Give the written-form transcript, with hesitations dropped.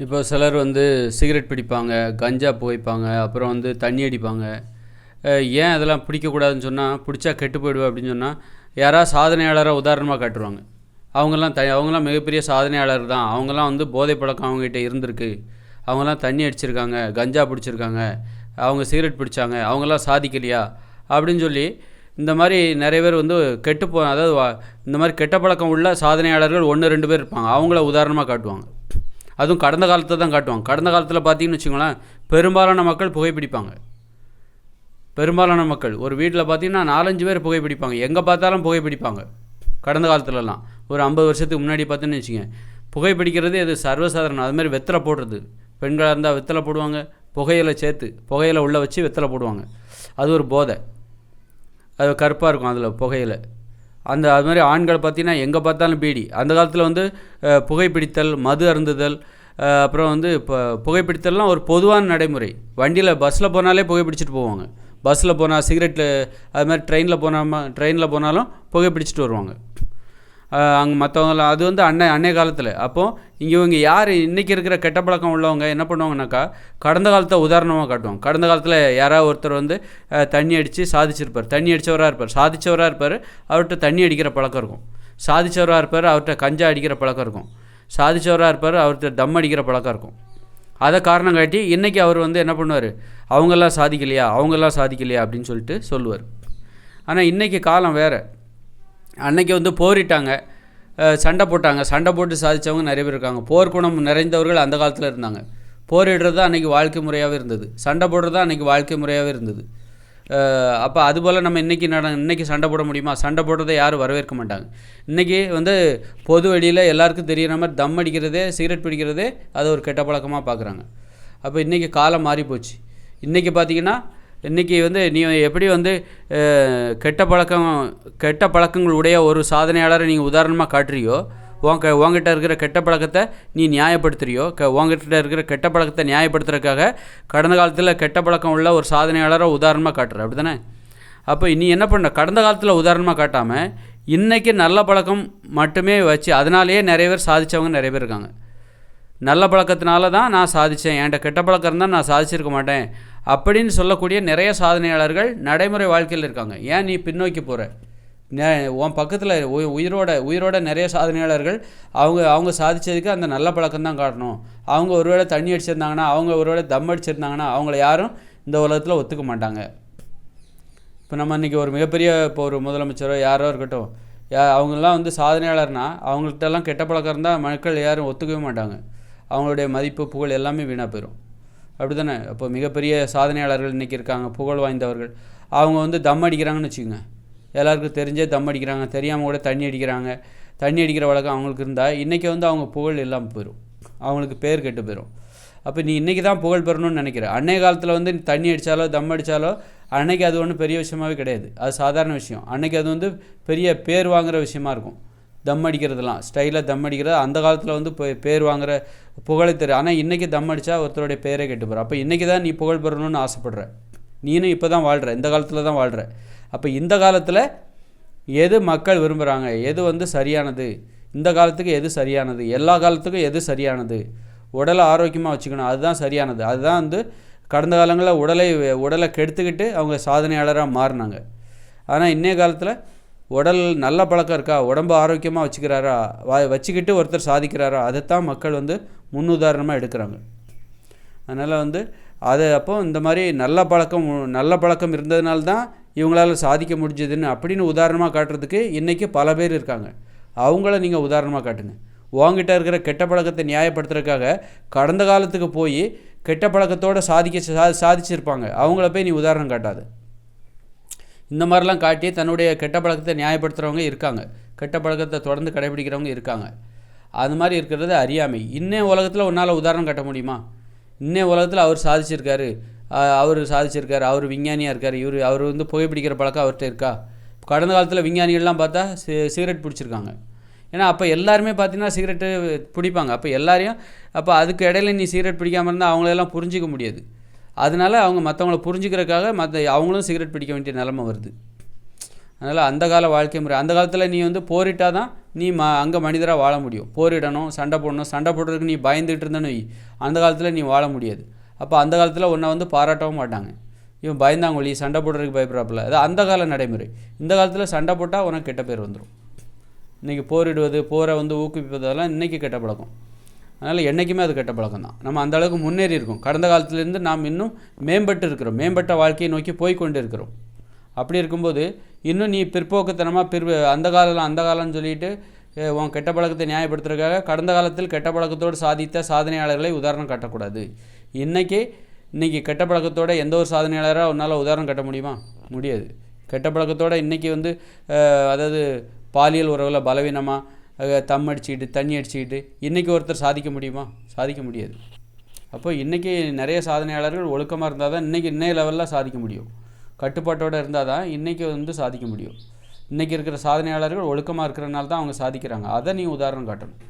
இப்போ சிலர் வந்து சிகரெட் பிடிப்பாங்க, கஞ்சா புகைப்பாங்க, அப்புறம் வந்து தண்ணி அடிப்பாங்க. ஏன் அதெல்லாம் பிடிக்கக்கூடாதுன்னு சொன்னால், பிடிச்சா கெட்டு போயிடுவேன் அப்படின்னு சொன்னால், யாராவது சாதனையாளரை உதாரணமாக காட்டுருவாங்க. அவங்கெல்லாம் மிகப்பெரிய சாதனையாளர் தான். அவங்கெல்லாம் வந்து போதை பழக்கம் அவங்ககிட்ட இருந்திருக்கு. அவங்கெல்லாம் தண்ணி அடிச்சிருக்காங்க, கஞ்சா பிடிச்சிருக்காங்க, அவங்க சிகரெட் பிடிச்சாங்க, அவங்கெல்லாம் சாதிக்கலையா அப்படின்னு சொல்லி இந்த மாதிரி நிறைய பேர் வந்து அதாவது இந்த மாதிரி கெட்ட பழக்கம் உள்ள சாதனையாளர்கள் 1, 2 பேர் இருப்பாங்க. அவங்கள உதாரணமாக காட்டுவாங்க. அதுவும் கடந்த காலத்தை தான் காட்டுவாங்க. கடந்த காலத்தில் பார்த்தீங்கன்னு வச்சுக்கோங்களேன், பெரும்பாலான மக்கள் புகைப்பிடிப்பாங்க. பெரும்பாலான மக்கள் ஒரு வீட்டில் பார்த்தீங்கன்னா 4-5 பேர் புகைப்பிடிப்பாங்க. எங்கே பார்த்தாலும் புகைப்பிடிப்பாங்க. கடந்த காலத்துலலாம் ஒரு 50 வருஷத்துக்கு முன்னாடி பார்த்தீங்கன்னு வச்சுக்கோங்க, புகைப்பிடிக்கிறது இது சர்வசாதாரணம். அதுமாதிரி வெத்தலை போடுறது, பெண்களாக இருந்தால் வெத்தலை போடுவாங்க, புகையில உள்ளே வச்சு வெத்தலை போடுவாங்க. அது ஒரு போதை. அது கருப்பாக இருக்கும் அதில் புகையில. அது மாதிரி ஆண்கள் பார்த்திங்கன்னா எங்கே பார்த்தாலும் பீடி. அந்த காலத்தில் வந்து புகைப்பிடித்தல், மது அருந்துதல், அப்புறம் வந்து இப்போ புகைப்பிடித்தல்லாம் ஒரு பொதுவான நடைமுறை. பஸ்ஸில் போனாலே புகைப்பிடிச்சிட்டு போவாங்க. பஸ்ஸில் போனால் சிகரெட்டு, அது மாதிரி ட்ரெயினில் போனாலும் புகைப்பிடிச்சிட்டு வருவாங்க. அங்கே மற்றவங்களாம் அது வந்து அன்னைய காலத்தில். அப்போது இவங்க யார் இன்றைக்கி இருக்கிற கெட்ட பழக்கம் உள்ளவங்க என்ன பண்ணுவாங்கனாக்கா, கடந்த காலத்தை உதாரணமாக காட்டுவாங்க. கடந்த காலத்தில் யாராவது ஒருத்தர் வந்து தண்ணி அடித்து சாதிச்சிருப்பார், தண்ணி அடித்தவராக இருப்பார், சாதித்தவராக இருப்பார், அவர்கிட்ட தண்ணி அடிக்கிற பழக்கம் இருக்கும். சாதித்தவராக இருப்பார், அவர்கிட்ட கஞ்சா அடிக்கிற பழக்கம் இருக்கும். சாதித்தவராக இருப்பார், அவர்கிட்ட தம் அடிக்கிற பழக்கம் இருக்கும். அதை காரணம் காட்டி இன்றைக்கி அவர் வந்து என்ன பண்ணுவார், அவங்கெல்லாம் சாதிக்கலையா அப்படின்னு சொல்லிட்டு சொல்லுவார். ஆனால் இன்றைக்கி காலம் வேறு. அன்றைக்கி வந்து போரிட்டாங்க, சண்டை போட்டு சாதித்தவங்க நிறைய பேர் இருக்காங்க. போர்க்குணம் நிறைந்தவர்கள் அந்த காலத்தில் இருந்தாங்க. போரிடுறது தான் அன்றைக்கி வாழ்க்கை முறையாகவே இருந்தது. சண்டை போடுறது தான் அன்றைக்கி வாழ்க்கை முறையாகவே இருந்தது. அப்போ அதுபோல் நம்ம இன்றைக்கி சண்டை போட முடியுமா? சண்டை போடுறதை யாரும் வரவேற்க மாட்டாங்க. இன்றைக்கி வந்து பொது வெளியில் எல்லாருக்கும் தெரிகிற மாதிரி தம் அடிக்கிறதே, சிகரெட் பிடிக்கிறதே அது ஒரு கெட்ட பழக்கமாக பார்க்குறாங்க. அப்போ இன்றைக்கி காலம் மாறி போச்சு. இன்றைக்கி பார்த்திங்கன்னா இன்றைக்கி வந்து நீ எப்படி வந்து கெட்ட பழக்கங்கள் உடைய ஒரு சாதனையாளரை நீங்கள் உதாரணமாக காட்டுறியோ, உங்ககிட்ட இருக்கிற கெட்ட பழக்கத்தை நீ நியாயப்படுத்துறியோ, உங்ககிட்ட இருக்கிற கெட்ட பழக்கத்தை நியாயப்படுத்துறதுக்காக கடந்த காலத்தில் கெட்ட பழக்கம் உள்ள ஒரு சாதனையாளரை உதாரணமாக காட்டுற, அப்படி தானே? அப்போ நீ என்ன பண்ண, கடந்த காலத்தில் உதாரணமாக காட்டாமல் இன்றைக்கி நல்ல பழக்கம் மட்டுமே வச்சு அதனாலேயே நிறைய பேர் சாதித்தவங்க நிறைய பேர் இருக்காங்க. நல்ல பழக்கத்தினால தான் நான் சாதித்தேன், என்கிட்ட கெட்ட பழக்கம் இருந்தால் நான் சாதிச்சிருக்க மாட்டேன் அப்படின்னு சொல்லக்கூடிய நிறைய சாதனையாளர்கள் நடைமுறை வாழ்க்கையில் இருக்காங்க. ஏன் நீ பின்னோக்கி போகிற? உன் பக்கத்தில் உயிரோட நிறைய சாதனையாளர்கள் அவங்க சாதித்ததுக்கு அந்த நல்ல பழக்கம் தான் காட்டணும். அவங்க ஒருவேளை தண்ணி அடிச்சிருந்தாங்கன்னா, அவங்க ஒருவேளை தம் அடிச்சிருந்தாங்கன்னா அவங்கள யாரும் இந்த உலகத்தில் ஒத்துக்க மாட்டாங்க. இப்போ நம்ம இன்றைக்கி ஒரு மிகப்பெரிய ஒரு முதலமைச்சரோ யாரோ இருக்கட்டும், அவங்கெல்லாம் வந்து சாதனையாளர்னால் அவங்கள்ட்டெல்லாம் கெட்ட பழக்கம் இருந்தால் மக்கள் யாரும் ஒத்துக்கவே மாட்டாங்க. அவங்களுடைய மதிப்பு, புகழ் எல்லாமே வீணாக போயிடும். அப்படி தானே? இப்போ மிகப்பெரிய சாதனையாளர்கள் இன்றைக்கி இருக்காங்க, புகழ் வாய்ந்தவர்கள். அவங்க வந்து தம் அடிக்கிறாங்கன்னு வச்சுக்கோங்க, எல்லாருக்கும் தெரிஞ்சே தம் அடிக்கிறாங்க, தெரியாமல் கூட தண்ணி அடிக்கிற வழக்கம் அவங்களுக்கு இருந்தால் இன்றைக்கி வந்து அவங்க புகழ் இல்லாமல் போயிடும், அவங்களுக்கு பேர் கெட்டு போயிடும். அப்போ நீ இன்றைக்கி தான் புகழ் பெறணும்னு நினைக்கிற. அன்றைய காலத்தில் வந்து தண்ணி அடித்தாலோ தம் அடித்தாலோ அன்றைக்கி அது ஒன்றும் பெரிய விஷயமாகவே கிடையாது, அது சாதாரண விஷயம். அன்றைக்கி அது வந்து பெரிய பேர் வாங்குகிற விஷயமா இருக்கும். தம் அடிக்கிறதுலாம் ஸ்டைலாக தம் அடிக்கிறது அந்த காலத்தில் வந்து பேர் வாங்குகிற புகழை தெரியும். ஆனால் இன்றைக்கி தம் அடித்தா ஒருத்தருடைய பேரே கெட்டு போகிற. அப்போ இன்றைக்கி தான் நீ புகழ் பெறணும்னு ஆசைப்படுற. நீனும் இப்போ தான் வாழ்கிற, இந்த காலத்தில் தான் வாழ்கிற. அப்போ இந்த காலத்தில் எது மக்கள் விரும்புகிறாங்க, எது வந்து சரியானது, இந்த காலத்துக்கு எது சரியானது, எல்லா காலத்துக்கும் எது சரியானது, உடலை ஆரோக்கியமாக வச்சுக்கணும், அதுதான் சரியானது. அதுதான் வந்து கடந்த காலங்களில் உடலை கெடுத்துக்கிட்டு அவங்க சாதனையாளராக மாறினாங்க. ஆனால் இன்றைய காலத்தில் உடல் நல்ல பழக்கம் இருக்கா, உடம்பு ஆரோக்கியமாக வச்சுக்கிட்டு ஒருத்தர் சாதிக்கிறாரா, அதைத்தான் மக்கள் வந்து முன்னுதாரணமாக எடுக்கிறாங்க. அதனால் வந்து அப்போ இந்த மாதிரி நல்ல பழக்கம் இருந்ததுனால தான் இவங்களால் சாதிக்க முடிஞ்சதுன்னு அப்படின்னு உதாரணமாக காட்டுறதுக்கு இன்றைக்கி பல பேர் இருக்காங்க. அவங்கள நீங்கள் உதாரணமாக காட்டுங்க. உங்ககிட்ட இருக்கிற கெட்ட பழக்கத்தை நியாயப்படுத்துறதுக்காக கடந்த காலத்துக்கு போய் கெட்ட பழக்கத்தோடு சாதிச்சிருப்பாங்க, அவங்கள போய் நீ உதாரணம் காட்டாது. இந்த மாதிரிலாம் காட்டி தன்னுடைய கெட்ட பழக்கத்தை நியாயப்படுத்துகிறவங்க இருக்காங்க, கெட்ட பழக்கத்தை தொடர்ந்து கடைபிடிக்கிறவங்க இருக்காங்க. அது மாதிரி இருக்கிறது அறியாமை. இன்னே உலகத்தில் உன்னால் உதாரணம் காட்ட முடியுமா? இன்னே உலகத்தில் அவர் சாதிச்சிருக்காரு, அவர் விஞ்ஞானியாக இருக்கார், அவர் வந்து புகைப்பிடிக்கிற பழக்கம் அவர்கிட்ட இருக்கா? கடந்த காலத்தில் விஞ்ஞானிகள்லாம் பார்த்தா சிகரெட் பிடிச்சிருக்காங்க. ஏன்னா அப்போ எல்லாருமே பார்த்தீங்கன்னா சிகரெட்டு பிடிப்பாங்க. அப்போ அதுக்கு இடையில நீ சிகரெட் பிடிக்காமல் இருந்தால் அவங்களெல்லாம் புரிஞ்சிக்க முடியாது. அதனால் அவங்க மற்றவங்கள புரிஞ்சுக்கிறதுக்காக அவங்களும் சிகரெட் பிடிக்க வேண்டிய நிலைமை வருது. அதனால் அந்த கால வாழ்க்கை முறை, அந்த காலத்தில் நீ வந்து போரிட்டால் தான் நீ அங்கே மனிதராக வாழ முடியும். போரிடணும், சண்டை போடணும், சண்டை போடுறதுக்கு நீ பயந்துகிட்டு இருந்தேன்னு வை, அந்த காலத்தில் நீ வாழ முடியாது. அப்போ அந்த காலத்தில் உன்னை வந்து பாராட்டவும் மாட்டாங்க. இவன் பயந்தாங்கொழி, சண்டை போடுறதுக்கு பயப்படுறாப்புல. அது அந்த கால நடைமுறை. இந்த காலத்தில் சண்டை போட்டால் உனக்கு கெட்ட பேர் வந்துடும். இன்றைக்கி போரிடுவது, போரை வந்து ஊக்குவிப்பதெல்லாம் இன்றைக்கி கெட்ட பழக்கம். அதனால் என்றைக்குமே அது கெட்ட பழக்கம் தான். நம்ம அந்த அளவுக்கு முன்னேறி இருக்கோம். கடந்த காலத்திலேருந்து நாம் இன்னும் மேம்பட்டு இருக்கிறோம், மேம்பட்ட வாழ்க்கையை நோக்கி போய்கொண்டு இருக்கிறோம். அப்படி இருக்கும்போது இன்னும் நீ பிற்போக்குத்தனமாக அந்த காலம்னு சொல்லிட்டு உன் கெட்ட பழக்கத்தை நியாயப்படுத்துறதுக்காக கடந்த காலத்தில் கெட்ட பழக்கத்தோடு சாதித்த சாதனையாளர்களை உதாரணம் காட்டக்கூடாது. இன்றைக்கி கெட்ட பழக்கத்தோட எந்த ஒரு சாதனையாளராக உன்னால் உதாரணம் காட்ட முடியுமா? முடியாது. கெட்ட பழக்கத்தோடு இன்றைக்கி வந்து அதாவது பாலியல் உறவில் பலவீனமாக தம் அடிச்சுக்கிட்டு தண்ணி அடிச்சுக்கிட்டு இன்றைக்கி ஒருத்தர் சாதிக்க முடியுமா? சாதிக்க முடியாது. அப்போ இன்றைக்கி நிறைய சாதனையாளர்கள் ஒழுக்கமாக இருந்தால் தான் இன்றைய லெவலில் சாதிக்க முடியும். கட்டுப்பாட்டோடு இருந்தால் தான் இன்றைக்கி வந்து சாதிக்க முடியும். இன்றைக்கி இருக்கிற சாதனையாளர்கள் ஒழுக்கமாக இருக்கிறனால தான் அவங்க சாதிக்கிறாங்க. அதை நீ உதாரணம் காட்டணும்.